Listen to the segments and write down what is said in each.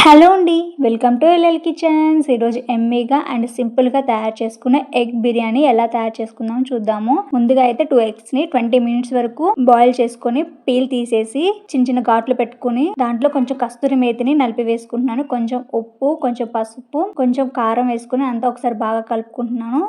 Hello అండి, welcome to LL kitchens. ఈరోజు ఎమ్మీగా అండ్ సింపుల్గా తయారు చేసుకునే ఎగ్ బిర్యానీ ఎలా తయారు చేసుకుందాం చూద్దాము. ముందుగా అయితే 2 ఎగ్స్ని 20 మినిట్స్ వరకు బాయిల్ చేసుకొని పీల్ తీసేసి చిన్న చిన్న ఘాట్లు పెట్టుకుని దాంట్లో కొంచెం కస్తూరి మేతిని నలిపి వేసుకుంటున్నాను. కొంచెం ఉప్పు, కొంచెం పసుపు, కొంచెం కారం వేసుకుని అంతా ఒకసారి బాగా కలుపుకుంటున్నాను.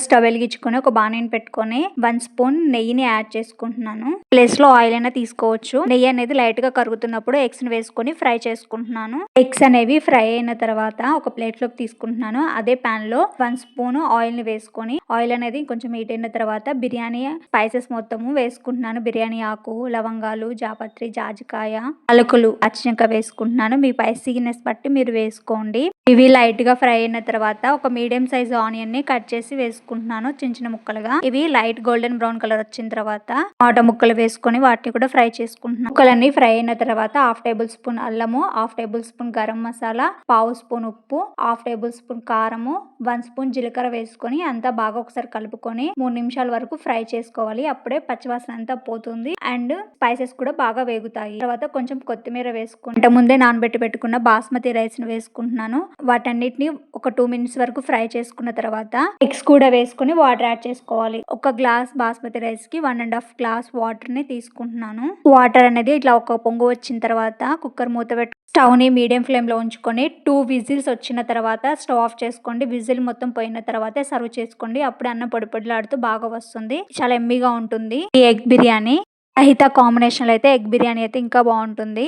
స్టవ్ వెలిగించుకొని ఒక బాణీని పెట్టుకొని 1 స్పూన్ నెయ్యిని యాడ్ చేసుకుంటున్నాను. ప్లేస్ లో ఆయిల్ అయినా తీసుకోవచ్చు. నెయ్యి అనేది లైట్ గా కరుగుతున్నప్పుడు ఎగ్స్ ని వేసుకొని ఫ్రై చేసుకుంటున్నాను. ఎగ్స్ అనేవి ఫ్రై అయిన తర్వాత ఒక ప్లేట్ లోకి తీసుకుంటున్నాను. అదే పాన్ లో 1 స్పూన్ ఆయిల్ ని వేసుకొని ఆయిల్ అనేది కొంచెం హీట్ అయిన తర్వాత బిర్యానీ స్పైసెస్ మొత్తము వేసుకుంటున్నాను. బిర్యానీ ఆకు, లవంగాలు, జాపత్రి, జాజికాయ, అలకులు, పచ్చిమిరపకాయ వేసుకుంటున్నాను. మీ స్పైసీనెస్ బట్టి మీరు వేసుకోండి. ఇవి లైట్ గా ఫ్రై అయిన తర్వాత ఒక మీడియం సైజ్ ఆనియన్ ని కట్ చేసి వేసుకుంటున్నాను చిన్న చిన్న ముక్కలుగా. ఇవి లైట్ గోల్డెన్ బ్రౌన్ కలర్ వచ్చిన తర్వాత టమాటా ముక్కలు వేసుకొని వాటిని కూడా ఫ్రై చేసుకుంటున్నాను. ముక్కలన్నీ ఫ్రై అయిన తర్వాత 1/2 టేబుల్ స్పూన్ అల్లము, 1/2 table spoon garam masala, 1/2 spoon ఉప్పు, 1/2 టేబుల్ స్పూన్ కారము, 1 స్పూన్ జీలకర్ర వేసుకొని అంతా బాగా ఒకసారి కలుపుకొని 3 నిమిషాల వరకు ఫ్రై చేసుకోవాలి. అప్పుడే పచ్చివాసన అంతా పోతుంది అండ్ స్పైసెస్ కూడా బాగా వేగుతాయి. తర్వాత కొంచెం కొత్తిమీర వేసుకుంటే ముందే నానబెట్టి పెట్టుకున్న బాస్మతి రైస్ ని వేసుకుంటున్నాను. వాటన్నిటిని ఒక 2 మినిట్స్ వరకు ఫ్రై చేసుకున్న తర్వాత ఎగ్స్ కూడా వేసుకుని వాటర్ యాడ్ చేసుకోవాలి. ఒక గ్లాస్ బాస్మతి రైస్ కి 1.5 గ్లాస్ వాటర్ ని తీసుకుంటున్నాను. వాటర్ అనేది ఇట్లా ఒక పొంగు వచ్చిన తర్వాత కుక్కర్ మూత పెట్టి స్టవ్ ని మీడియం ఫ్లేమ్ లో ఉంచుకొని 2 విజిల్స్ వచ్చిన తర్వాత స్టవ్ ఆఫ్ చేసుకోండి. విజిల్ మొత్తం పోయిన తర్వాత సర్వ్ చేసుకోండి. అప్పుడు అన్నం పొడి పొడిలాడుతూ బాగా వస్తుంది. చాలా ఎమ్మీగా ఉంటుంది ఈ ఎగ్ బిర్యానీ. రైతా కాంబినేషన్ లో అయితే ఎగ్ బిర్యానీ అయితే ఇంకా బాగుంటుంది.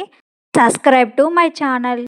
Subscribe to my channel.